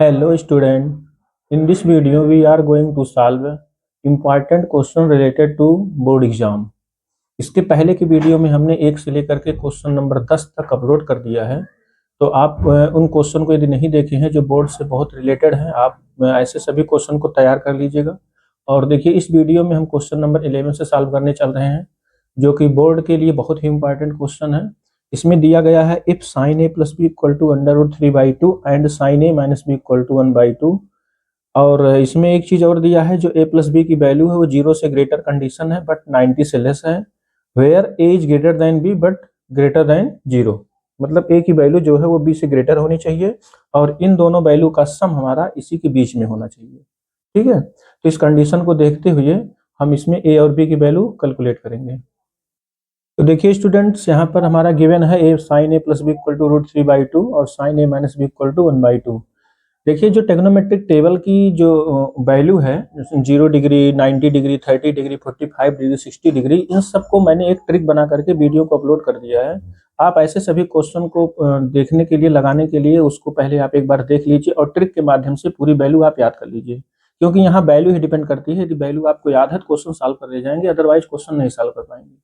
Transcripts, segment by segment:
Hello student, in this video we are going to solve important question related to board exam। इसके पहले की video में हमने 1 से लेकर के क्वेश्चन नंबर 10 तक अपलोड कर दिया है। तो आप उन क्वेश्चन को यदि नहीं देखे हैं जो बोर्ड से बहुत रिलेटेड हैं, आप ऐसे सभी क्वेश्चन को तैयार कर लीजिएगा। और देखिए इस वीडियो में हम क्वेश्चन नंबर 11 से सॉल्व करने चल रहे हैं, जो कि बोर्ड के लिए बहुत ही इंपॉर्टेंट क्वेश्चन है। इसमें दिया गया है if sine A plus B equal to under root 3/2 and sine A minus B equal to 1/2। और इसमें एक चीज और दिया है, जो ए प्लस बी की वैल्यू है वो 0 से ग्रेटर कंडीशन है बट 90 से लेस है, where a is greater than b but greater than 0। मतलब ए की वैल्यू जो है वो बी से ग्रेटर होनी चाहिए और इन दोनों वैल्यू का सम हमारा इसी के बीच में होना चाहिए। ठीक है, तो इस कंडीशन को देखते हुए हम इसमें ए और बी की वैल्यू कैलकुलेट करेंगे। तो देखिए स्टूडेंट्स, यहाँ पर हमारा गिवन है A sine A plus B equal to root 3/2 और sine A minus B equal to 1/2। देखिए जो टेक्नोमेट्रिक टेबल की जो वैल्यू है, 0 degree, 90 degree, 30 degree, 45 degree, 60 degree, इन सबको मैंने एक ट्रिक बना करके वीडियो को अपलोड कर दिया है। आप ऐसे सभी क्वेश्चन को देखने के लिए, लगाने के लिए उसको पहले आप एक बार देख लीजिए और ट्रिक के माध्यम से पूरी वैल्यू आप याद कर लीजिए, क्योंकि यहाँ वैल्यू ही डिपेंड करती है। यदि वैल्यू आपको याद है तो क्वेश्चन सॉल्व कर ले जाएंगे, अदरवाइज क्वेश्चन नहीं सॉल्व कर पाएंगे।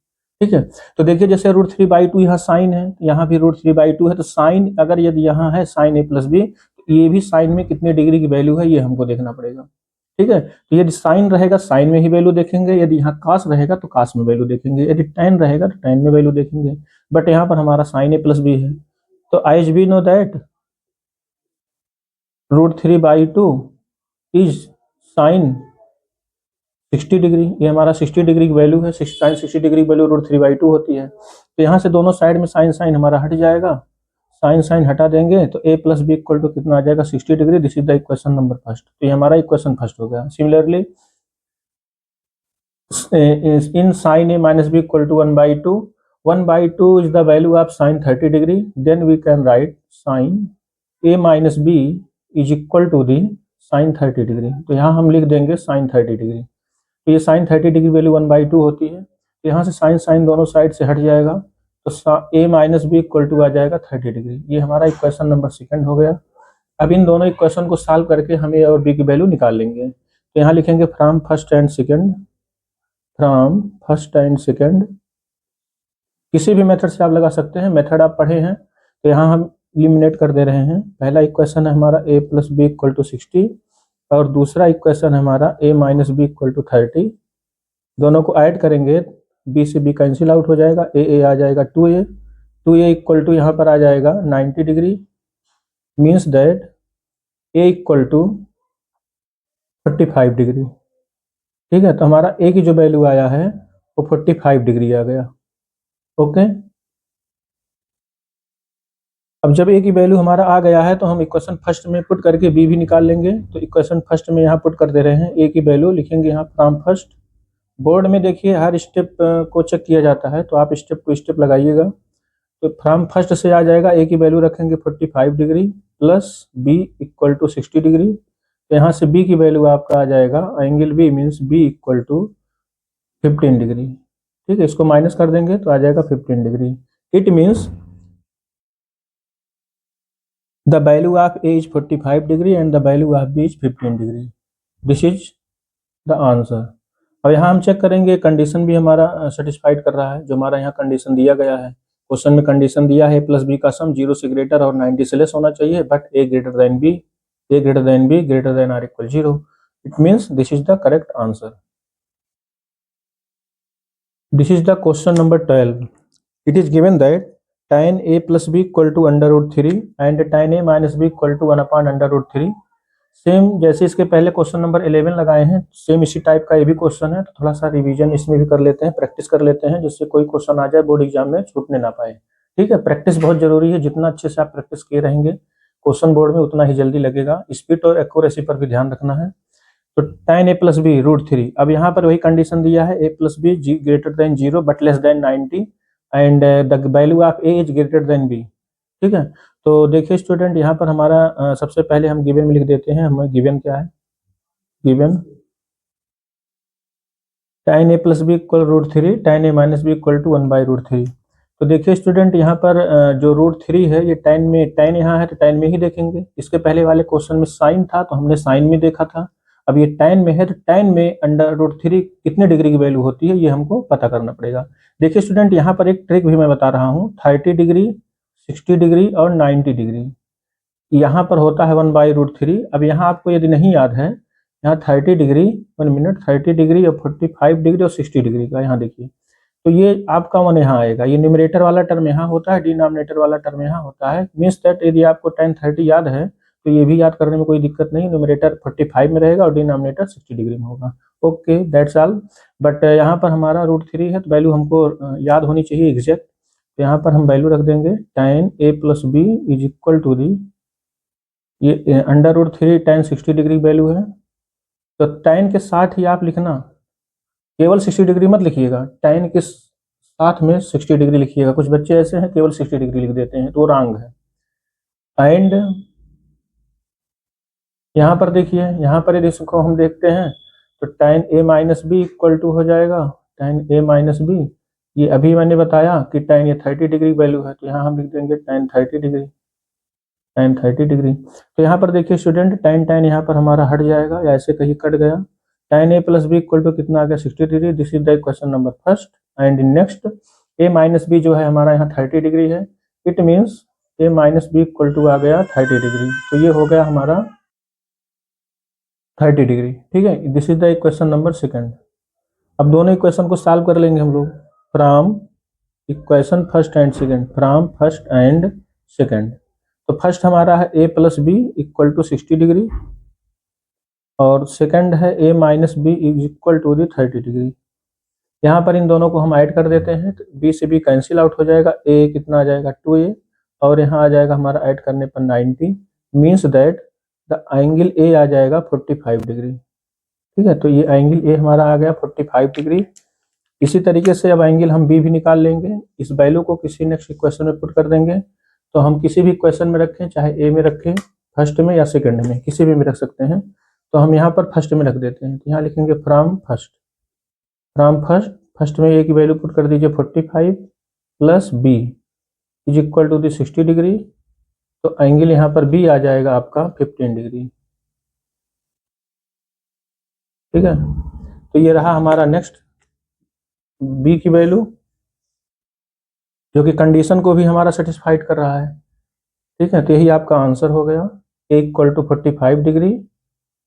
ठीक है, तो देखिए जैसे रूट 3/2 यहाँ साइन है, यहाँ भी रूट 3/2 है, तो साइन अगर यदि यहाँ है साइन ए प्लस बी, तो ये भी साइन में कितने डिग्री की वैल्यू है ये हमको देखना पड़ेगा। ठीक है, तो यदि साइन रहेगा साइन में ही वैल्यू देखेंगे, यदि यहाँ कास रहेगा तो कास में वैल्यू देखेंगे, यदि tan रहेगा तो tan में वैल्यू देखेंगे। बट यहाँ पर हमारा साइन ए प्लस बी है, तो as we know that root 3/2 is sine 60 degree. ये हमारा 60 डिग्री की वैल्यू है, साइन 60 डिग्री की वैल्यू रूट 3/2 होती है। तो यहाँ से दोनों साइड में साइन साइन हमारा हट जाएगा, साइन साइन हटा देंगे तो a plus B equal to कितना आ जाएगा, 60 degree. This is the equation number first. तो ये हमारा इक्वेशन फर्स्ट हो गया। Similarly in sine A minus B equal to 1/2, 1/2 is the value of sine 30 degree, then we can write sine A minus b is equal to the sine 30 degree. तो यहाँ हम लिख देंगे साइन 30 डिग्री। तो ये sign 30 degree value 1/2 होती है, तो यहाँ से साइन साइन दोनों साइड से हट जाएगा, तो ए माइनस बी इक्वल टू आ जाएगा 30 डिग्री। ये हमारा इक्वेशन नंबर सेकंड हो गया। अब इन दोनों इक्वेशन को सॉल्व करके हम ए और बी की वैल्यू निकाल लेंगे। तो यहाँ लिखेंगे from first and second, from first and second, किसी भी मेथड से आप लगा सकते हैं, मेथड आप पढ़े हैं। तो यहाँ हम एलिमिनेट कर दे रहे हैं। पहला इक्वेशन है हमारा a plus B equal to 60 और दूसरा इक्वेशन है हमारा a minus B equal to 30। दोनों को ऐड करेंगे, b से b कैंसिल आउट हो जाएगा, a आ जाएगा 2a इक्वल टू यहाँ पर आ जाएगा 90 degree, means that a equal to 45 degree. ठीक है, तो हमारा a की जो वैल्यू आया है वो 45 डिग्री आ गया। ओके, अब जब a की वैल्यू हमारा आ गया है तो हम इक्वेशन फर्स्ट में पुट करके b भी निकाल लेंगे। तो इक्वेशन फर्स्ट में यहाँ पुट कर दे रहे हैं, a की वैल्यू लिखेंगे यहाँ फ्रॉम फर्स्ट। बोर्ड में देखिए हर स्टेप को चेक किया जाता है, तो आप स्टेप टू स्टेप लगाइएगा। तो फ्रॉम फर्स्ट से आ जाएगा, a की वैल्यू रखेंगे 45 degree plus b equal to 60 degree. तो यहाँ से b की वैल्यू आपका आ जाएगा angle b means b equal to 15 degree. ठीक है, इसको माइनस कर देंगे तो आ जाएगा 15 degree. It means the value of a is 45 degree and the value of b is 15 degree. This is the answer. अब यहाँ हम चेक करेंगे कंडीशन भी हमारा सेटिस्फाइड कर रहा है, जो हमारा यहाँ कंडीशन दिया गया है। क्वेश्चन में कंडीशन दिया है प्लस बी का सम 0 से ग्रेटर और 90 से लेस होना चाहिए, but a greater than b, a greater than b greater than or equal 0। It means this is the correct answer. This is the question number 12। It is given that tan a plus b equal to under root 3 and tan a minus b equal to 1/√3। Same जैसे इसके पहले question number 11 लगाए हैं, same इसी type का ये भी question है। तो थोड़ा सा रिवीजन इसमें भी कर लेते हैं, प्रैक्टिस कर लेते हैं, जिससे कोई क्वेश्चन आ जाए बोर्ड एग्जाम में छूटने ना पाए। ठीक है, प्रैक्टिस बहुत जरूरी है। जितना अच्छे से आप प्रैक्टिस किए रहेंगे क्वेश्चन बोर्ड में उतना ही जल्दी लगेगा। स्पीड और एक्यूरेसी पर भी ध्यान रखना है। तो tan a प्लस बी √3, अब यहाँ पर वही कंडीशन दिया है, a plus be greater than 0 but less than 90 and the value of a is greater than b। ठीक है, तो देखिए स्टूडेंट, यहाँ पर हमारा सबसे पहले हम गिवन में लिख देते हैं। हमें गिवन क्या है, given tan a plus B equal √3, tan a minus B equal to 1/√3। तो देखिए स्टूडेंट, यहाँ पर जो √3 है ये tan में, tan यहाँ है तो tan में ही देखेंगे। इसके पहले वाले क्वेश्चन में साइन था तो हमने साइन में देखा था। अब ये tan में है तो tan में √3 कितने डिग्री की वैल्यू होती है ये हमको पता करना पड़ेगा। देखिए स्टूडेंट, यहाँ पर एक ट्रिक भी मैं बता रहा हूँ। 30 डिग्री, 60 डिग्री और 90 डिग्री यहाँ पर होता है 1/√3। अब यहाँ आपको यदि नहीं याद है, यहाँ 30 डिग्री, 1 मिनट, 30 डिग्री और 45 डिग्री और 60 डिग्री का यहाँ देखिए, तो ये आपका 1 यहाँ आएगा। ये न्यूमरेटर वाला टर्म यहाँ होता है, डिनोमिनेटर वाला टर्म यहाँ होता है। मीन्स दैट यदि आपको tan 30 याद है तो ये भी याद करने में कोई दिक्कत नहीं। न्यूमरेटर 45 में रहेगा और डिनोमिनेटर 60 डिग्री में होगा। Okay, that's all. बट यहाँ पर हमारा √3 है तो वैल्यू हमको याद होनी चाहिए एग्जैक्ट। तो यहाँ पर हम वैल्यू रख देंगे tan a + b is equal to the, ये √3 tan 60 डिग्री वैल्यू है। तो tan के साथ ही आप लिखना, केवल 60 डिग्री मत लिखिएगा, tan के साथ में 60 डिग्री लिखिएगा। कुछ बच्चे ऐसे हैं केवल 60 डिग्री लिख देते हैं, तो वो रॉन्ग है। एंड यहाँ पर देखिए, यहाँ पर यदि इसको हम देखते हैं तो tan a - b equal to हो जाएगा tan a - b। ये अभी मैंने बताया कि tan ये 30 डिग्री वैल्यू है, तो यहाँ हम लिख देंगे tan 30 डिग्री, tan 30 डिग्री। तो यहाँ पर देखिए स्टूडेंट, tan यहाँ पर हमारा हट जाएगा या ऐसे कहीं कट गया। tan a + b equal to कितना आ गया, 60 degree. This is the question number first. And next, a - b जो है हमारा यहाँ 30 डिग्री है। It means a - b equal to आ गया 30 डिग्री। तो ये हो गया हमारा 30 डिग्री। ठीक है, this is the question number second. अब दोनों इक्वेशन को सॉल्व कर लेंगे हम लोग from equation first and second, from first and second. तो फर्स्ट हमारा है a + b equal to 60 degree और सेकंड है a - b is equal to the 30 degree. यहाँ पर इन दोनों को हम ऐड कर देते हैं तो b से b कैंसिल आउट हो जाएगा। a कितना आ जाएगा, 2a, और यहाँ आ जाएगा हमारा ऐड करने पर 90। Means that the angle a आ जाएगा 45 डिग्री। ठीक है, तो ये एंगल a हमारा आ गया 45 डिग्री। इसी तरीके से अब एंगल हम b भी निकाल लेंगे। इस वैल्यू को किसी नेक्स्ट इक्वेशन में पुट कर देंगे। तो हम किसी भी इक्वेशन में रखें, चाहे a में रखें, फर्स्ट में या सेकंड में, किसी भी रख सकते हैं। तो हम यहाँ पर फर्स्ट में रख देते हैं। तो यहाँ लिखेंगे from first, from first, first में a की वैल्यू पुट कर दीजिए 45 + b is equal to the 60 degree. तो एंगल यहाँ पर b आ जाएगा आपका 15 डिग्री। ठीक है, तो ये रहा हमारा नेक्स्ट b की वैल्यू, जो कि कंडीशन को भी हमारा सेटिस्फाइड कर रहा है। ठीक है, तो यही आपका आंसर हो गया, a equal to 45 degree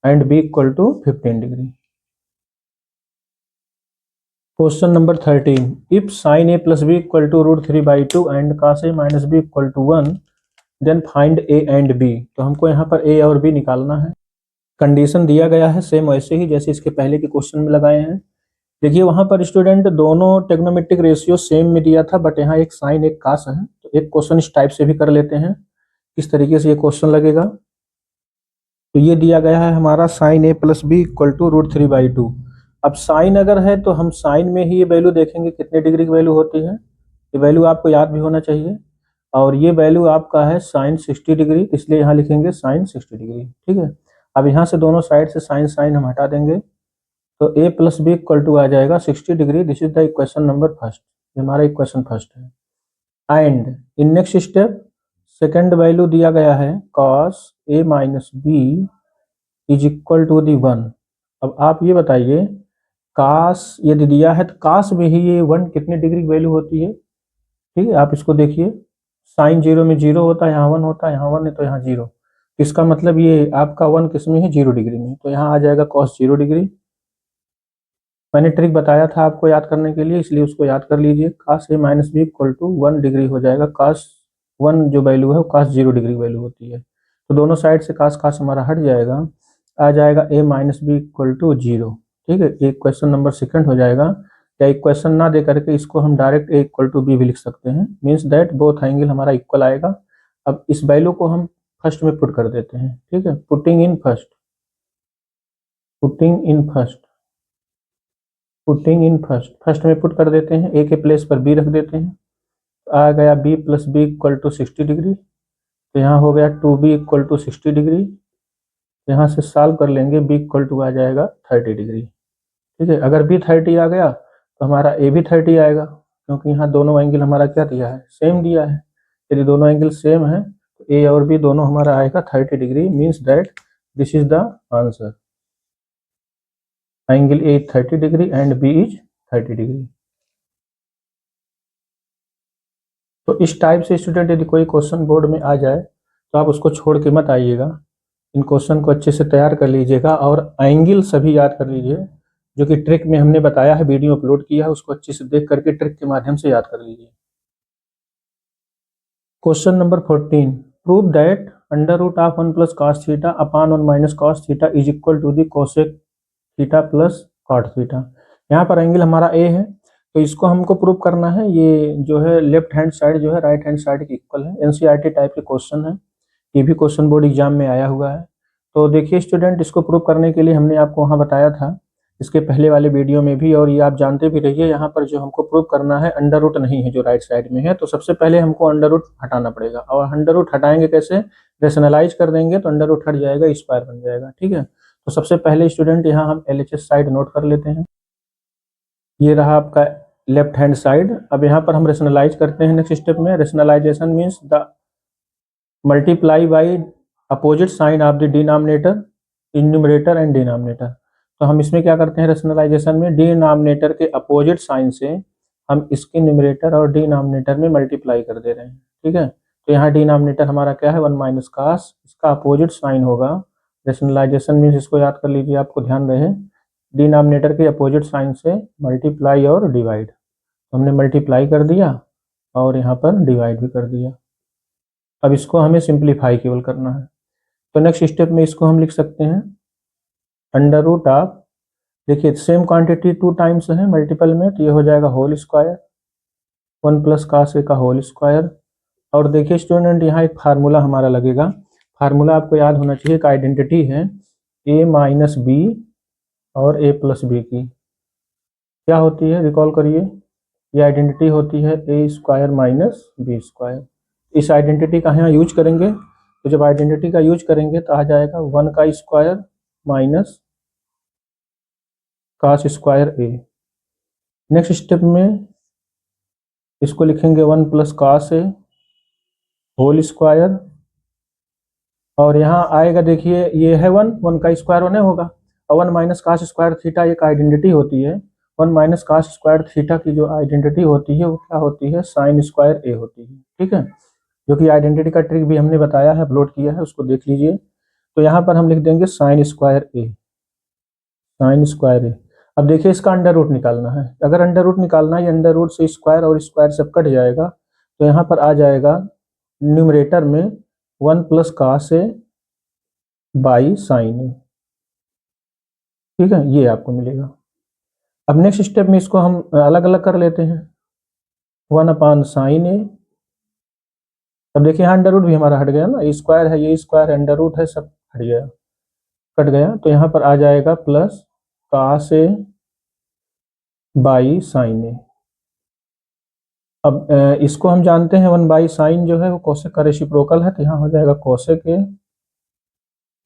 and b equal to 15 degree. Question number 13, if sin a + b equal to √3/2 and cos a - b equal to 1, then find a and b। तो हमको यहाँ पर a और b निकालना है। Condition दिया गया है सेम वैसे ही जैसे इसके पहले के क्वेश्चन में लगाए हैं। देखिए वहां पर स्टूडेंट दोनों टेग्नोमेट्रिक रेशियो सेम में दिया था, बट यहाँ एक साइन एक कास है। तो एक क्वेश्चन इस टाइप से भी कर लेते हैं, किस तरीके से ये क्वेश्चन लगेगा। तो ये दिया गया है हमारा sin a + b equal to √3/2। अब साइन अगर है तो हम साइन में ही ये वैल्यू देखेंगे कितने डिग्री की वैल्यू होती है। ये वैल्यू आपको याद भी होना चाहिए। और ये वैल्यू आपका है sin 60 डिग्री, इसलिए यहाँ लिखेंगे sin 60 डिग्री। ठीक है, अब यहाँ से दोनों साइड से साइन हम हटा देंगे। तो a + b इक्वल टू आ जाएगा 60 degree. This is the equation number first, ये हमारा इक्वेशन फर्स्ट है। And in next step second value दिया गया है cos a - b is equal to the 1। अब आप ये बताइए, cos यदि दिया है तो cos में ही ये 1 कितने डिग्री की वैल्यू होती है। ठीक है, आप इसको देखिए, साइन 0 में 0 होता है, यहाँ 1 होता है, यहाँ 1 है तो यहाँ 0। इसका मतलब ये आपका 1 किस में है, 0 डिग्री में। तो यहाँ आ जाएगा cos 0 डिग्री। मैंने ट्रिक बताया था आपको याद करने के लिए, इसलिए उसको याद कर लीजिए। cos a - b equal to 1 degree हो जाएगा। cos 1 जो वैल्यू है वो cos 0 डिग्री वैल्यू होती है। तो दोनों साइड से cos हमारा हट जाएगा, आ जाएगा a - b इक्वल टू 0। ठीक है, एक क्वेश्चन नंबर सेकंड हो जाएगा। या एक क्वेश्चन ना दे करके इसको हम direct a equal to b भी लिख सकते हैं। मीन्स दैट बोथ एंगल हमारा इक्वल आएगा। अब इस वैल्यू को हम फर्स्ट में पुट कर देते हैं। ठीक है, putting in first, putting in first, putting in first, first में पुट कर देते हैं, a के प्लेस पर b रख देते हैं। तो आ गया b + b equal to 60 degree. तो यहाँ हो गया 2b इक्वल टू 60 डिग्री। यहाँ से सॉल्व कर लेंगे, b इक्वल टू आ जाएगा 30 डिग्री। ठीक है, अगर b 30 आ गया तो हमारा a भी 30 आएगा। क्योंकि यहाँ दोनों एंगल हमारा क्या दिया है, सेम दिया है। यदि दोनों एंगल सेम है तो ए और बी दोनों हमारा आएगा 30 degree, means that this is the answer. Angle a 30 degree and b is 30 degree. तो इस टाइप से स्टूडेंट यदि कोई क्वेश्चन बोर्ड में आ जाए तो आप उसको छोड़ के मत आइएगा, इन क्वेश्चन को अच्छे से तैयार कर लीजिएगा और एंगल सभी याद कर लीजिए, जो कि ट्रिक में हमने बताया है, वीडियो अपलोड किया है, उसको अच्छे से देख करके ट्रिक के माध्यम से याद कर लीजिए। Question number 14, prove that under root of 1 plus cos theta upon 1 minus cos theta is equal to the cosec theta plus cot theta. यहाँ पर एंगल हमारा ए है, तो इसको हमको प्रूव करना है। ये जो है लेफ्ट हैंड साइड जो है राइट हैंड साइड के इक्वल है। एनसीईआरटी टाइप के क्वेश्चन है, ये भी क्वेश्चन बोर्ड एग्जाम में आया हुआ है। तो देखिए स्टूडेंट, इसको प्रूव करने के लिए हमने आपको वहाँ बताया था इसके पहले वाले वीडियो में भी, और ये आप जानते भी रहिए। यहाँ पर जो हमको प्रूव करना है, अंडर रूट नहीं है जो राइट साइड में है, तो सबसे पहले हमको अंडर रूट हटाना पड़ेगा। और अंडर रूट हटाएंगे कैसे, रेशनलाइज कर देंगे तो अंडर रूट हट जाएगा, स्क्वायर बन जाएगा। ठीक है, तो सबसे पहले स्टूडेंट यहाँ हम LHS साइड नोट कर लेते हैं। ये रहा आपका लेफ्ट हैंड साइड। अब यहाँ पर हम रेशनलाइज करते हैं नेक्स्ट स्टेप में। Rationalisation means the multiply by opposite sign of the denominator in numerator and denominator. तो हम इसमें क्या करते हैं, रेशनलाइजेशन में डिनोमिनेटर के अपोजिट साइन से हम इसके न्यूमरेटर और डिनोमिनेटर में मल्टीप्लाई कर दे रहे हैं। ठीक है, तो यहाँ डिनोमिनेटर हमारा क्या है, 1 माइनस कास, इसका अपोजिट साइन होगा। रेशनलाइजेशन मीन्स इसको याद कर लीजिए, आपको ध्यान रहे, डिनोमिनेटर के अपोजिट साइन से मल्टीप्लाई और डिवाइड। तो हमने मल्टीप्लाई कर दिया और यहाँ पर डिवाइड भी कर दिया। अब इसको हमें सिंप्लीफाई केवल करना है। तो नेक्स्ट स्टेप में इसको हम लिख सकते हैं अंडर रूट ऑफ, देखिए सेम क्वांटिटी 2 टाइम्स है मल्टीपल में, तो ये हो जाएगा होल स्क्वायर, 1 प्लस कास ए का होल स्क्वायर। और देखिए स्टूडेंट, यहाँ एक फार्मूला हमारा लगेगा। फार्मूला आपको याद होना चाहिए, एक आइडेंटिटी है a माइनस बी और a प्लस बी की। क्या होती है, रिकॉल करिए। ये आइडेंटिटी होती है a square minus b square. इस आइडेंटिटी का यहाँ यूज करेंगे, तो जब आइडेंटिटी का यूज करेंगे तो आ जाएगा 1 का स्क्वायर माइनस कास स्क्वायर ए। नेक्स्ट स्टेप में इसको लिखेंगे 1 प्लस कास ए होल स्क्वायर, और यहाँ आएगा, देखिए ये है 1 का स्क्वायर 1 होगा, और 1 माइनस कास स्क्वायर थीटा एक आइडेंटिटी होती है। 1 माइनस कास स्क्वायर थीटा की जो आइडेंटिटी होती है वो क्या होती है, साइन स्क्वायर ए होती है। ठीक है, जो कि आइडेंटिटी का ट्रिक भी हमने बताया है, अपलोड किया है, उसको देख लीजिए। तो यहाँ पर हम लिख देंगे साइन स्क्वायर ए, साइन स्क्वायर ए। अब देखिए इसका अंडर रूट निकालना है। अगर अंडर रूट निकालना है, अंडर रूट से स्क्वायर और स्क्वायर सब कट जाएगा, तो यहाँ पर आ जाएगा न्यूमरेटर में 1 plus cos A by sine A. ठीक है, ये आपको मिलेगा। अब नेक्स्ट स्टेप में इसको हम अलग अलग कर लेते हैं, 1 अपान साइन ए। अब देखिए यहाँ अंडर रूट भी हमारा हट गया ना, ये स्क्वायर है, ये स्क्वायर अंडर रूट है, सब हट गया, कट गया। तो यहाँ पर आ जाएगा plus cos A by sine A. अब इसको हम जानते हैं 1 बाई साइन जो है वो कोसेक का रेसिप्रोकल है, तो यहाँ हो जाएगा कोसेक ए।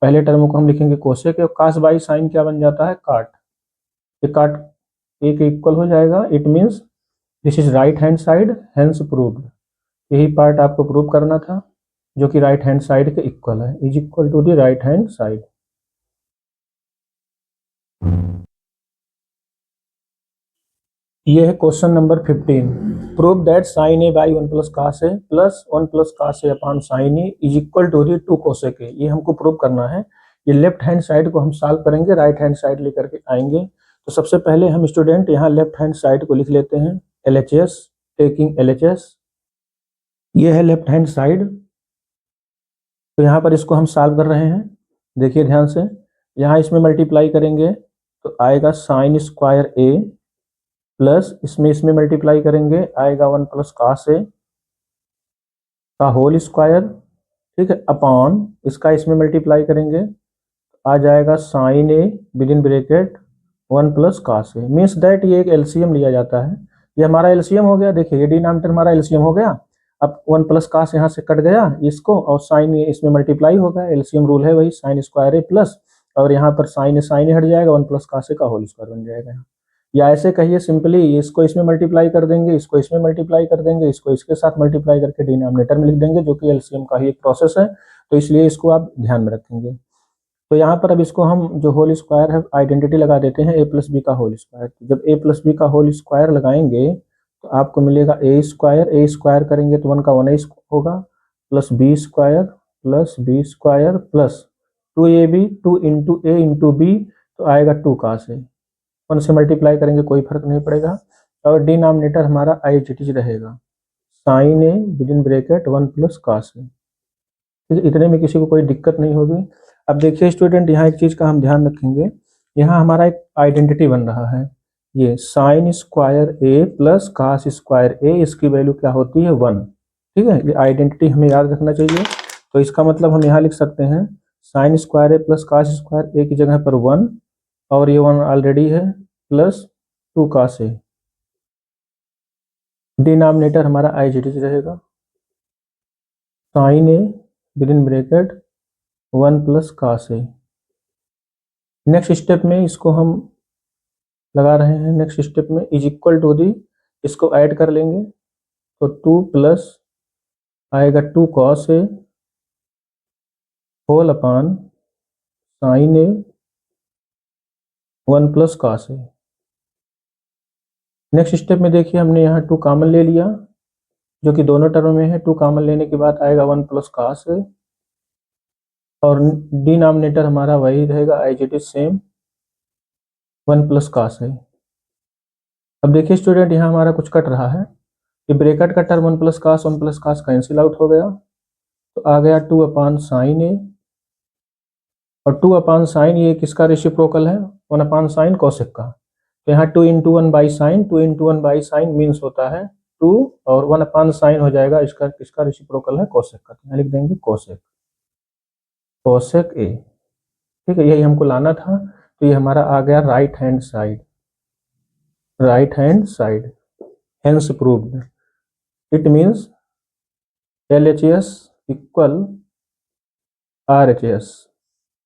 पहले टर्म को हम लिखेंगे कोसेक ए, और कास बाई साइन क्या बन जाता है, काट। ये काट ए के इक्वल हो जाएगा। It means this is right hand side, hence proved. यही पार्ट आपको प्रूव करना था, जो कि राइट हैंड साइड के इक्वल है, is equal to the right hand side. ये है question number 15, prove that sine A by 1 plus cos A plus 1 plus cos A upon sine A is equal to the 2 cosec A. ये हमको prove करना है। ये left hand side को हम solve करेंगे, राइट हैंड साइड लेकर के आएंगे। तो सबसे पहले हम स्टूडेंट यहाँ लेफ्ट हैंड साइड को लिख लेते हैं, LHS, टेकिंग LHS। ये है लेफ्ट हैंड साइड, तो यहाँ पर इसको हम सॉल्व कर रहे हैं। देखिए ध्यान से, यहाँ इसमें मल्टीप्लाई करेंगे तो आएगा साइन स्क्वायर ए, प्लस इसमें मल्टीप्लाई करेंगे आएगा 1 प्लस कास ए का होल स्क्वायर। ठीक है, अपॉन इसका इसमें मल्टीप्लाई करेंगे आ जाएगा sine A within bracket 1 plus cos A. Means that ये एक एलसीएम लिया जाता है, ये हमारा एलसीएम हो गया। देखिए ये डिनोमिनेटर हमारा एलसीएम हो गया। अब 1 प्लस कास यहाँ से कट गया इसको, और साइन ए इसमें मल्टीप्लाई होगा, एलसीएम रूल है वही, साइन स्क्वायर ए प्लस, और यहाँ पर साइन ए हट जाएगा, 1 प्लस कास ए का होल स्क्वायर बन जाएगा। या ऐसे कहिए सिंपली, इसको इसमें मल्टीप्लाई कर देंगे, इसको इसमें मल्टीप्लाई कर देंगे, इसको इसके साथ मल्टीप्लाई करके डिनोमिनेटर में लिख देंगे, जो कि एलसीएम का ही एक प्रोसेस है, तो इसलिए इसको आप ध्यान में रखेंगे। तो यहाँ पर अब इसको हम जो होल स्क्वायर है आइडेंटिटी लगा देते हैं a प्लस बी का होल स्क्वायर। जब a प्लस बी का होल स्क्वायर लगाएंगे तो आपको मिलेगा a स्क्वायर करेंगे तो 1 का 1 होगा, plus B square plus 2ab, 2 into A into B, तो आएगा 2 cos a। 1 से मल्टीप्लाई करेंगे कोई फर्क नहीं पड़ेगा, और डिनोमिनेटर हमारा आइडेंटिटी रहेगा sine A within bracket 1 plus cos a। इतने में किसी को कोई दिक्कत नहीं होगी। अब देखिए स्टूडेंट, यहाँ एक चीज का हम ध्यान रखेंगे, यहाँ हमारा एक आइडेंटिटी बन रहा है, ये sign square A plus cos square ए, इसकी वैल्यू क्या होती है 1। ठीक है, ये आइडेंटिटी हमें याद रखना चाहिए। तो इसका मतलब हम यहाँ लिख सकते हैं sine square A plus cos square A की जगह पर 1, और ये 1 ऑलरेडी है, प्लस 2 cos ए। डिनोमिनेटर हमारा आइडेंटिटी रहेगा sine A within bracket 1 plus cos a। Next step में इसको हम लगा रहे हैं, नेक्स्ट स्टेप में इज इक्वल टू दी, इसको ऐड कर लेंगे तो 2 प्लस आएगा 2 cos a whole upon sine A 1 plus cos a। Next step में देखिए हमने यहाँ 2 कॉमन ले लिया, जो कि दोनों टर्म में है। 2 कॉमन लेने के बाद आएगा 1 प्लस cos a, और डिनोमिनेटर हमारा वही रहेगा as it is same 1 plus cos a। अब देखिए स्टूडेंट, यहाँ हमारा कुछ कट रहा है, ये ब्रैकेट का term 1 plus cos cancel out हो गया, तो आ गया 2 अपान साइन ए, और 2 अपान साइन ये किसका रेसिप्रोकल है, 1 अपान साइन कोसेक का। तो यहाँ 2 into 1 by sine, 2 into 1 by sine means होता है 2, और 1 अपान साइन हो जाएगा, इसका किसका रेसिप्रोकल है, कोसेक का। तो यहाँ लिख देंगे कोसेक ए। ठीक है, यही हमको लाना था। तो ये हमारा आ गया right hand side, hence proved. It means LHS equal RHS।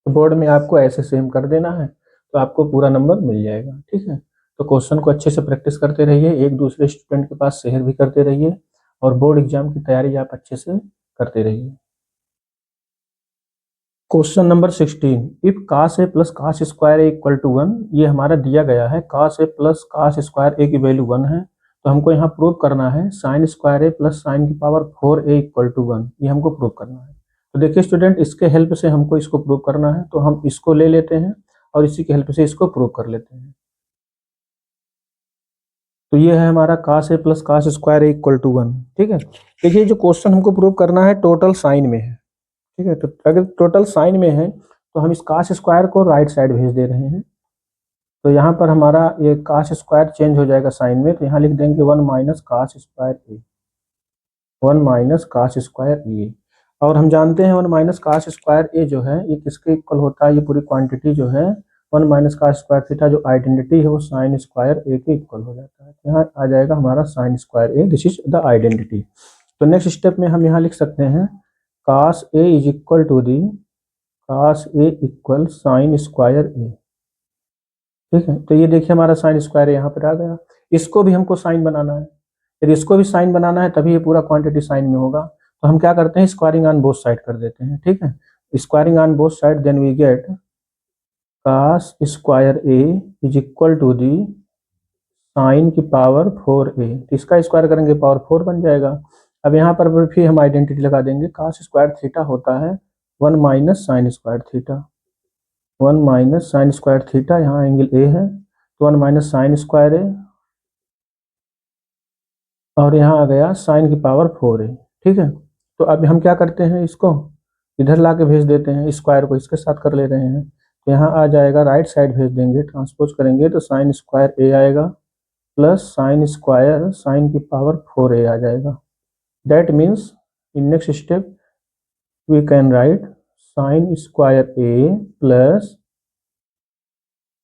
तो बोर्ड में आपको ऐसे सेम कर देना है, तो आपको पूरा नंबर मिल जाएगा। ठीक है, तो क्वेश्चन को अच्छे से प्रैक्टिस करते रहिए, एक दूसरे स्टूडेंट के पास शेयर भी करते रहिए, और बोर्ड एग्जाम की तैयारी आप अच्छे से करते रहिए। Question number 16, if cos a plus cos square A equal to 1, ये हमारा दिया गया है cos a plus cos square A की वैल्यू 1 है, तो हमको यहाँ प्रूव करना है sign square A plus sign की पावर 4a इक्वल टू 1, ये हमको प्रूव करना है। तो देखिए स्टूडेंट, इसके हेल्प से हमको इसको प्रूव करना है, तो हम इसको ले लेते हैं और इसी की हेल्प से इसको प्रूव कर लेते हैं। तो ये है हमारा cos a plus cos square A equal to 1। ठीक है, देखिए जो क्वेश्चन हमको प्रूव करना है टोटल साइन में है। ठीक है, तो अगर टोटल साइन में है तो हम इस cos स्क्वायर को राइट साइड भेज दे रहे हैं, तो यहाँ पर हमारा ये cos स्क्वायर चेंज हो जाएगा साइन में, तो यहाँ लिख देंगे 1 माइनस cos स्क्वायर ए, 1 माइनस cos स्क्वायर ए। और हम जानते हैं 1 माइनस cos स्क्वायर ए जो है ये किसके इक्वल होता है, ये पूरी क्वांटिटी जो है 1 माइनस cos स्क्वायर थीटा, जो आइडेंटिटी है वो साइन स्क्वायर ए के इक्वल हो जाता है। यहाँ आ जाएगा हमारा sine square A, this is the identity. तो नेक्स्ट स्टेप में हम यहाँ लिख सकते हैं cos a is equal to the cos a इक्वल साइन स्क्वायर ए। ठीक है, तो ये देखिए हमारा साइन स्क्वायर यहाँ पर आ गया, इसको भी हमको साइन बनाना है। यदि इसको भी साइन बनाना है तभी ये पूरा क्वांटिटी साइन में होगा, तो हम क्या करते हैं स्क्वायरिंग ऑन बोथ साइड कर देते हैं। ठीक है, squaring on both side, then we get cos square A is equal to the sine की पावर 4a, तो इसका स्क्वायर करेंगे पावर 4 बन जाएगा। अब यहाँ पर फिर हम आइडेंटिटी लगा देंगे, cos स्क्वायर थीटा होता है 1 minus sine square theta, 1 minus sine square theta, यहाँ एंगल ए है, तो 1 माइनस साइन स्क्वायर ए, और यहाँ आ गया साइन की पावर 4a। ठीक है, तो अब हम क्या करते हैं, इसको इधर ला के भेज देते हैं, स्क्वायर को इसके साथ कर ले रहे हैं, तो यहाँ आ जाएगा राइट साइड भेज देंगे, ट्रांसपोज करेंगे तो साइन स्क्वायर ए आएगा प्लस साइन स्क्वायर साइन की पावर 4a आ जाएगा। That means in next step we can write sin square a plus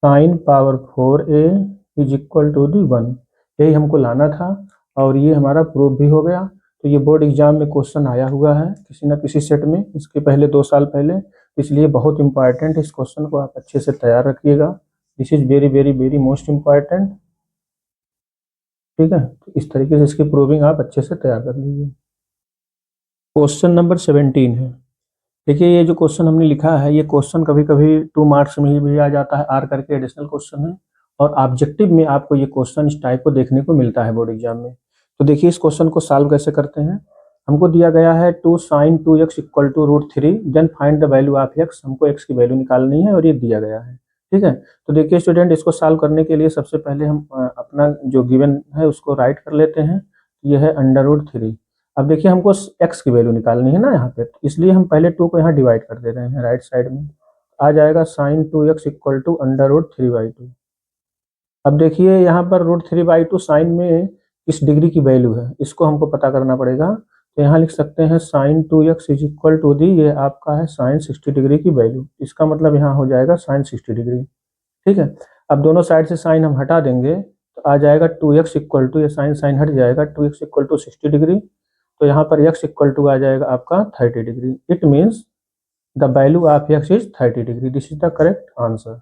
sin power 4a is equal to the 1। यही हमको लाना था, और ये हमारा प्रूफ भी हो गया। तो ये बोर्ड एग्जाम में क्वेश्चन आया हुआ है किसी न किसी सेट में, इसके पहले 2 साल पहले, इसलिए बहुत इंपॉर्टेंट है, इस क्वेश्चन को आप अच्छे से तैयार रखिएगा। This is very very very most important. ठीक है, तो इस तरीके से इसकी प्रूविंग आप अच्छे से तैयार कर लीजिए। क्वेश्चन नंबर 17 है। देखिए ये जो क्वेश्चन हमने लिखा है, ये क्वेश्चन कभी कभी 2 मार्क्स में भी आ जाता है, आर करके एडिशनल क्वेश्चन है, और ऑब्जेक्टिव में आपको ये क्वेश्चन इस टाइप को देखने को मिलता है बोर्ड एग्जाम में। तो देखिए इस क्वेश्चन को सॉल्व कैसे करते हैं। हमको दिया गया है 2 sin 2x equal to √3, then find the value of x। हमको x की वैल्यू निकालनी है और ये दिया गया है। ठीक है, तो देखिए स्टूडेंट, इसको सॉल्व करने के लिए सबसे पहले हम अपना जो गिवन है उसको राइट कर लेते हैं। ये है √3। अब देखिए हमको x की वैल्यू निकालनी है ना यहाँ पे, तो इसलिए हम पहले 2 को यहाँ डिवाइड कर दे रहे हैं राइट साइड में। आ जाएगा sin 2x इक्वल टू √3/2। अब देखिए यहाँ पर √3/2 साइन में किस डिग्री की वैल्यू है, इसको हमको पता करना पड़ेगा। तो यहाँ लिख सकते हैं sin 2x is equal to the, ये आपका है sin 60 डिग्री की वैल्यू। इसका मतलब यहाँ हो जाएगा sin 60 डिग्री। ठीक है, अब दोनों साइड से साइन हम हटा देंगे तो आ जाएगा 2x इक्वल टू, ये साइन साइन हट जाएगा, 2x इक्वल टू 60 डिग्री। तो यहाँ पर x इक्वल टू आ जाएगा आपका 30 degree. It means the value of x is 30 degree. This is the correct answer.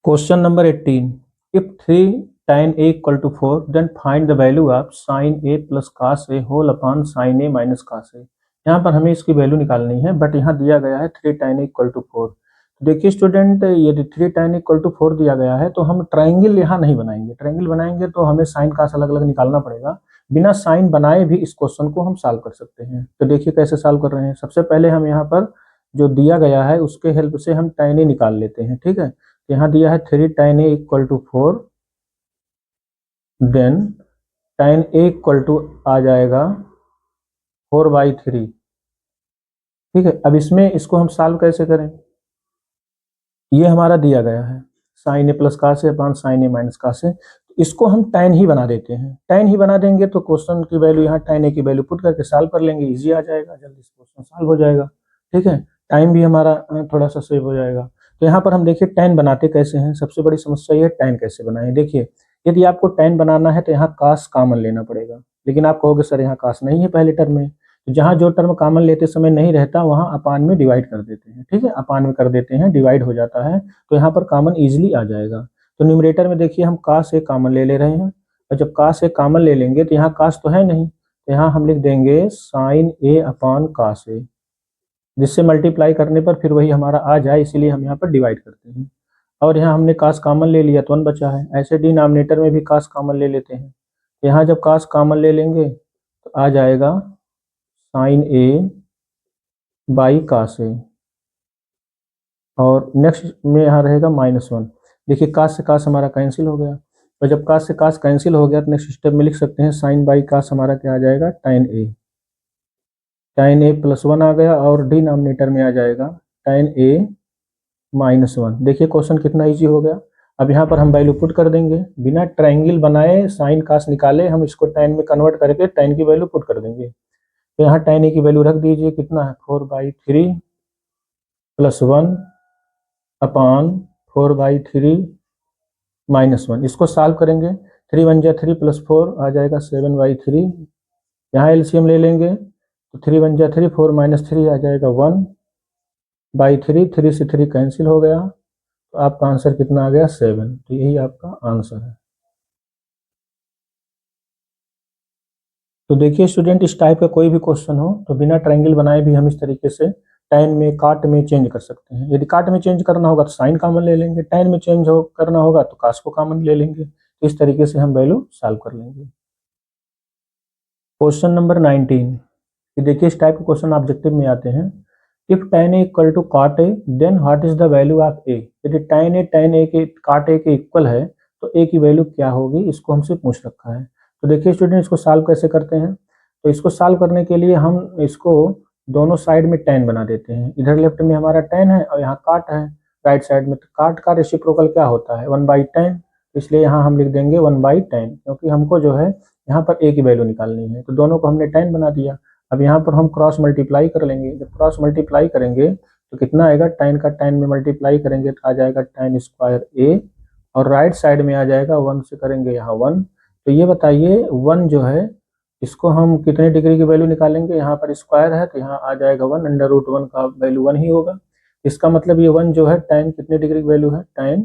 Question number 18। If 3 tan a equal to 4, then find the value of sin a plus cos a whole upon sin a minus cos a। यहाँ पर हमें इसकी value निकालनी है, but यहाँ दिया गया है 3 tan a इक्वल टू 4। देखिए स्टूडेंट, यदि 3 tan a इक्वल टू 4 दिया गया है तो हम ट्राइंगल यहाँ नहीं बनाएंगे। ट्राइंगल बनाएंगे तो हमें साइन cos अलग अलग निकालना पड़ेगा। बिना साइन बनाए भी इस क्वेश्चन को हम सॉल्व कर सकते हैं। तो देखिए कैसे सॉल्व कर रहे हैं। सबसे पहले हम यहाँ पर जो दिया गया है उसके हेल्प से हम tan a निकाल लेते हैं। ठीक है, यहाँ दिया है 3 tan a equal to 4, then tan a equal to आ जाएगा 4/3। ठीक है, अब इसमें इसको हम सॉल्व कैसे करें। ये हमारा दिया गया है sin a plus cos a upon sin a minus cos a। इसको हम tan ही बना देते हैं। tan ही बना देंगे तो क्वेश्चन की वैल्यू यहाँ tan a की वैल्यू पुट करके सॉल्व कर लेंगे, इजी आ जाएगा, जल्दी से क्वेश्चन सॉल्व हो जाएगा। ठीक है, टाइम भी हमारा थोड़ा सा सेव हो जाएगा। तो यहाँ पर हम देखिए tan बनाते कैसे हैं। सबसे बड़ी समस्या ये tan कैसे बनाएं। देखिए यदि आपको tan बनाना है तो यहाँ cos कॉमन लेना पड़ेगा, लेकिन आप कहोगे सर यहाँ cos नहीं है पहले टर्म में। तो जहाँ जो टर्म कॉमन लेते समय नहीं रहता वहाँ अपान में डिवाइड कर देते हैं। ठीक है, अपान में कर देते हैं, डिवाइड हो जाता है, तो यहाँ पर कॉमन इजीली आ जाएगा। तो न्यूमरेटर में देखिए हम cos a कॉमन ले रहे हैं, और जब cos a कॉमन ले लेंगे तो यहाँ cos तो है नहीं, तो यहाँ हम लिख देंगे sin a upon cos a, जिससे मल्टीप्लाई करने पर फिर वही हमारा आ जाए, इसीलिए हम यहाँ पर डिवाइड करते हैं। और यहाँ हमने cos कॉमन ले लिया तो 1 बचा है। ऐसे डिनोमिनेटर में भी cos कॉमन ले लेते हैं। यहाँ जब cos कॉमन ले लेंगे तो आ जाएगा sin a by cos a, और नेक्स्ट में यहाँ रहेगा -1। देखिए cos से cos हमारा कैंसिल हो गया, और जब cos से cos कैंसिल हो गया तो नेक्स्ट स्टेप में लिख सकते हैं sin बाई cos हमारा क्या आ जाएगा, tan a। tan a plus 1 आ गया, और डिनोमिनेटर में आ जाएगा tan a -1। देखिए क्वेश्चन कितना इजी हो गया। अब यहाँ पर हम वैल्यू पुट कर देंगे, बिना ट्राइंगल बनाए साइन cos निकाले हम इसको tan में कन्वर्ट करके tan की वैल्यू पुट कर देंगे। तो यहाँ tan a की वैल्यू रख दीजिए, कितना है 4/3 प्लस 1 अपॉन 4/3 -1। इसको सॉल्व करेंगे, 3 1 जा 3 प्लस 4 आ जाएगा 7/3। यहाँ एलसीएम ले लेंगे तो 3 1 जा 3, 4 - 3 आ जाएगा 1/3। 3 से 3 कैंसिल हो गया, तो आपका आंसर कितना आ गया 7। तो यही आपका आंसर है। तो देखिए स्टूडेंट, इस टाइप का कोई भी क्वेश्चन हो तो बिना ट्रायंगल बनाए भी हम इस तरीके से tan में काट में चेंज कर सकते हैं। यदि काट में चेंज करना होगा तो साइन कॉमन ले लेंगे, tan में चेंज हो करना होगा तो cos को कॉमन ले लेंगे। तो इस तरीके से हम वैल्यू सॉल्व कर लेंगे। Question number 19। देखिए इस टाइप के क्वेश्चन ऑब्जेक्टिव में आते हैं। If tan a equal to cot a, then what is the value of a। यदि tan a के cot a के इक्वल है तो a की वैल्यू क्या होगी, इसको हमसे पूछ रखा है। तो देखिए स्टूडेंट, इसको सॉल्व कैसे करते हैं। तो इसको सॉल्व करने के लिए हम इसको दोनों साइड में tan बना देते हैं। इधर लेफ्ट में हमारा tan है और यहाँ cot है राइट साइड में, तो cot का रेसिप्रोकल क्या होता है 1/tan। इसलिए यहाँ हम लिख देंगे 1/tan, क्योंकि हमको जो है यहाँ पर a की वैल्यू निकालनी है। तो दोनों को हमने tan बना दिया। अब यहाँ पर हम क्रॉस मल्टीप्लाई कर लेंगे। जब क्रॉस मल्टीप्लाई करेंगे तो कितना आएगा, tan का tan में मल्टीप्लाई करेंगे तो आ जाएगा tan स्क्वायर a, और राइट साइड में आ जाएगा 1 से करेंगे यहाँ 1। तो ये बताइए 1 जो है इसको हम कितने डिग्री की वैल्यू निकालेंगे। यहाँ पर स्क्वायर है तो यहाँ आ जाएगा 1, √1 का वैल्यू 1 ही होगा। इसका मतलब ये 1 जो है tan कितने डिग्री की वैल्यू है, tan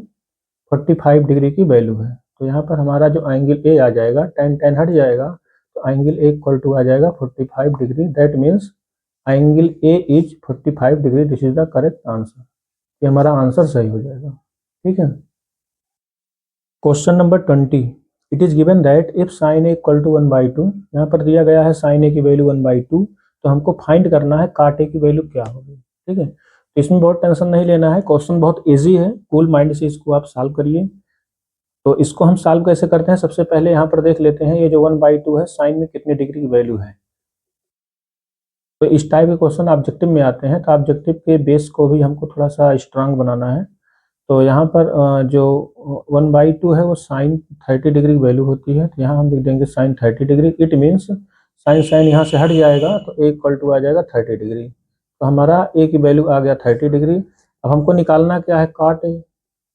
45 डिग्री की वैल्यू है। तो यहाँ पर हमारा जो एंगल ए आ जाएगा, tan tan हट जाएगा, तो एंगल ए इक्वल टू आ जाएगा 45 degree. That means angle A is 45 degree. This is the correct answer. ये हमारा आंसर सही हो जाएगा। ठीक है। Question number 20, it is given that if sine A equal to 1/2, यहाँ पर दिया गया है साइन ए की वैल्यू 1/2, तो हमको फाइंड करना है काट ए की वैल्यू क्या होगी। ठीक है, तो इसमें बहुत टेंशन नहीं लेना है, क्वेश्चन बहुत इजी है, कूल माइंड से इसको आप सॉल्व करिए। तो इसको हम सॉल्व कैसे करते हैं, सबसे पहले यहाँ पर देख लेते हैं ये जो 1/2 है साइन में कितने डिग्री की वैल्यू है। तो इस टाइप के क्वेश्चन ऑब्जेक्टिव में आते हैं, तो ऑब्जेक्टिव के बेस को भी हमको थोड़ा सा स्ट्रांग बनाना है। तो यहाँ पर जो 1/2 है वो साइन 30 डिग्री की वैल्यू होती है, तो यहाँ हम लिख देंगे sine 30 degree. It means sine sine यहाँ से हट जाएगा, तो ए इक्वल टू आ जाएगा 30 डिग्री। तो हमारा ए की वैल्यू आ गया 30 डिग्री। अब हमको निकालना क्या है, काट ए।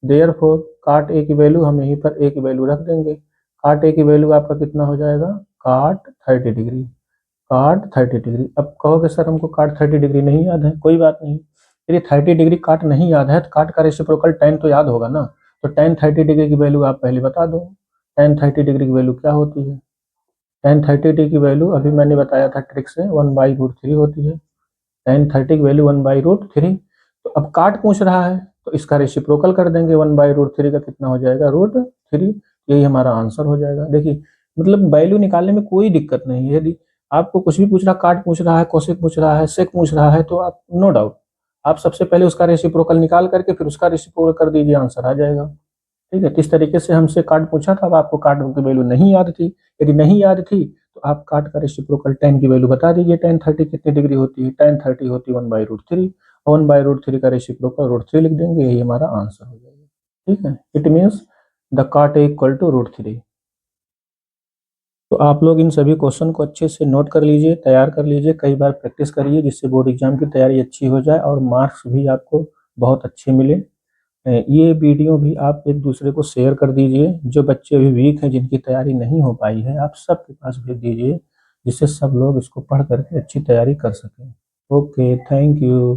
देयरफॉर काट ए की वैल्यू हम यहीं पर ए की वैल्यू रख देंगे। काट ए की वैल्यू आपका कितना हो जाएगा, काट 30 डिग्री। काट 30 डिग्री। अब कहोगे सर हमको काट 30 डिग्री नहीं याद है, कोई बात नहीं। यदि 30 डिग्री काट नहीं याद है तो काट का रेसिप्रोकल tan तो याद होगा ना। तो tan 30 डिग्री की वैल्यू आप पहले बता दो। tan 30 डिग्री की वैल्यू क्या होती है, tan 30 डिग्री की वैल्यू अभी मैंने बताया था ट्रिक से 1/√3 होती है। tan 30 की वैल्यू 1/√3। तो अब काट पूछ रहा है तो इसका रेसिप्रोकल कर देंगे, 1/√3 का कितना हो जाएगा, √3। यही हमारा आंसर हो जाएगा। देखिए मतलब वैल्यू निकालने में कोई दिक्कत नहीं है। यदि आपको कुछ भी पूछ रहा, काट पूछ रहा है, कोसेक पूछ रहा है, सेक पूछ रहा है, तो आप नो डाउट आप सबसे पहले उसका रेसिप्रोकल निकाल करके फिर उसका रेसिप्रोकल कर दीजिए, आंसर आ जाएगा। ठीक है, किस तरीके से हमसे काट पूछा था, अब आपको काट की वैल्यू नहीं याद थी। यदि नहीं याद थी तो आप काट का रेसिप्रोकल tan की वैल्यू बता दीजिए। tan 30 कितनी डिग्री होती है, tan 30 होती है 1/√3। 1/√3 का रेसिप्रोकल √3 लिख देंगे, यही हमारा आंसर हो जाएगा। ठीक है, इट मीन्स द काट ए इक्वल टू √3। तो आप लोग इन सभी क्वेश्चन को अच्छे से नोट कर लीजिए, तैयार कर लीजिए, कई बार प्रैक्टिस करिए, जिससे बोर्ड एग्जाम की तैयारी अच्छी हो जाए और मार्क्स भी आपको बहुत अच्छे मिले। ये वीडियो भी आप एक दूसरे को शेयर कर दीजिए, जो बच्चे अभी वीक हैं, जिनकी तैयारी नहीं हो पाई है, आप सबके पास भेज दीजिए, जिससे सब लोग इसको पढ़ करके अच्छी तैयारी कर सकें। Okay, thank you.